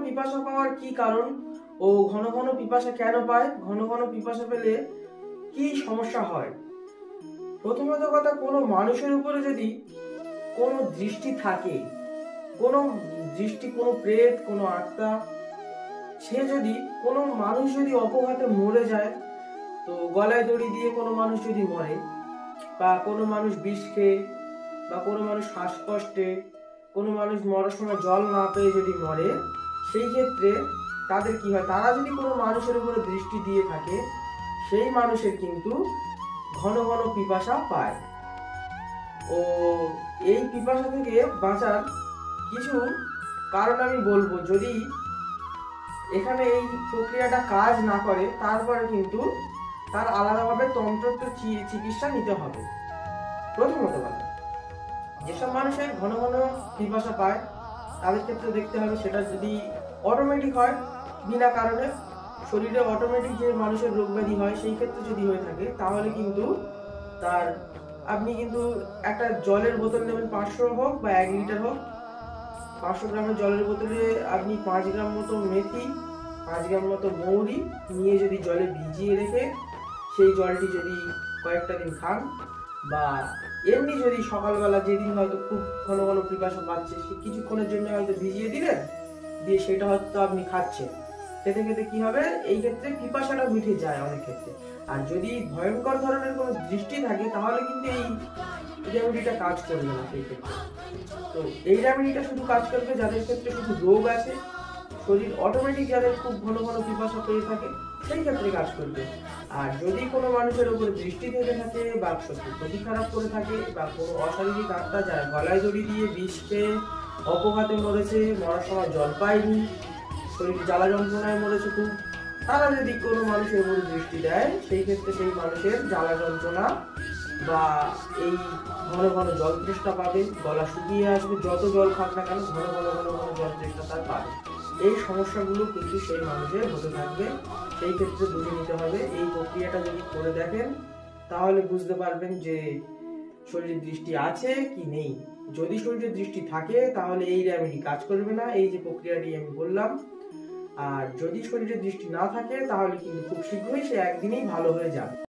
পিপাসা পাওয়ার কি কারণ ও ঘন ঘন পিপাসা কেন পায়, ঘন ঘন পিপাসা পেলে কি সমস্যা হয়? প্রথমত কথা, কোনো মানুষের উপরে যদি কোনো দৃষ্টি থাকে, কোনো দৃষ্টি, কোনো প্রেত, কোনো আত্মা, সে যদি, কোনো মানুষ যদি অপঘাতে মরে যায়, তো গলায় দড়ি দিয়ে কোনো মানুষ যদি মরে, বা কোনো মানুষ বিষ খেয়ে, বা কোনো মানুষ শ্বাসকষ্টে, কোনো মানুষ মরার সময় জল না পেয়ে যদি মরে, সেই ক্ষেত্রে তাদের কি হয়, তারা যদি কোনো মানুষের উপরে দৃষ্টি দিয়ে থাকে, সেই মানুষের কিন্তু ঘন ঘন পিপাসা পায়। ও এই পিপাসা থেকে বাঁচার কিছু কারণ আমি বলবো। যদি এখানে এই প্রক্রিয়াটা কাজ না করে, তারপরে কিন্তু তার আলাদাভাবে তন্ত্র চিকিৎসা নিতে হবে। প্রথমত কথা, যেসব মানুষের ঘন ঘন পিপাসা পায় তাদের ক্ষেত্রে দেখতে হবে সেটা যদি অটোমেটিক হয়, বিনা কারণে শরীরে অটোমেটিক যে মানুষের রোগ ব্যাধি হয়, সেই ক্ষেত্রে যদি হয়ে থাকে, তাহলে কিন্তু তার, আপনি কিন্তু একটা জলের বোতল নেবেন, 500 হোক বা 1 লিটার হোক, 500 গ্রামের জলের বোতলে আপনি 5 গ্রাম মতো মেথি, 5 গ্রাম মতো মৌরি নিয়ে যদি জলে ভিজিয়ে রেখে সেই জলটি যদি কয়েকটা দিন খান, বা এমনি যদি সকালবেলা যেদিন হয়তো খুব ঘন ঘন পিপাসা পাচ্ছে, সে কিছুক্ষণের জন্য হয়তো ভিজিয়ে দিলেন, দিয়ে সেটা হয়তো আপনি খাচ্ছেন, খেতে খেতে কি হবে, এই ক্ষেত্রে পিপাসাটা মিটে যায় অনেক ক্ষেত্রে। আর যদি ভয়ঙ্কর ধরনের কোনো দৃষ্টি থাকে, তাহলে কিন্তু এই রেমেডিটা কাজ করবে না সেই ক্ষেত্রে। তো এই রেমেডিটা শুধু কাজ করবে যাদের ক্ষেত্রে শুধু রোগ আছে, শরীর অটোমেটিক যাদের খুব ঘন ঘন পিপাসা পেয়ে থাকে, সেই ক্ষেত্রে কাজ করবে। আর যদি কোনো মানুষের উপরে দৃষ্টি থেকে থাকে, বা ক্ষতি খারাপ করে থাকে, বা কোনো অশারীরিক আত্মা যায় গলায় দড়ি দিয়ে বিষ খেয়ে অপঘাতে মরেছে, মরার সময় জল পায়নি, শরীর জ্বালা যন্ত্রণায় মরেছে খুব, তারা যদি কোনো মানুষের উপরে দৃষ্টি দেয়, সেই ক্ষেত্রে সেই মানুষের জ্বালা যন্ত্রণা বা এই ঘন ঘন জল তৃষ্ণা পাবে, গলা শুকিয়ে আসবে, যত জল খাক না কেন ঘন ঘন ঘন ঘন জল তৃষ্ণা তার পাবে। এই সমস্যাগুলো কিন্তু সেই মানুষের হতে থাকবে। সেই ক্ষেত্রে বুঝে নিতে হবে, এই প্রক্রিয়াটা যদি করে দেখেন তাহলে বুঝতে পারবেন যে শরীরের দৃষ্টি আছে কি নেই। যদি শরীরের দৃষ্টি থাকে তাহলে এই রেমেডি কাজ করবে না, এই যে প্রক্রিয়াটি আমি বললাম। আর যদি শরীরে দৃষ্টি না থাকে তাহলে কিন্তু খুব শীঘ্রই সে একদিনেই ভালো হয়ে যাবে।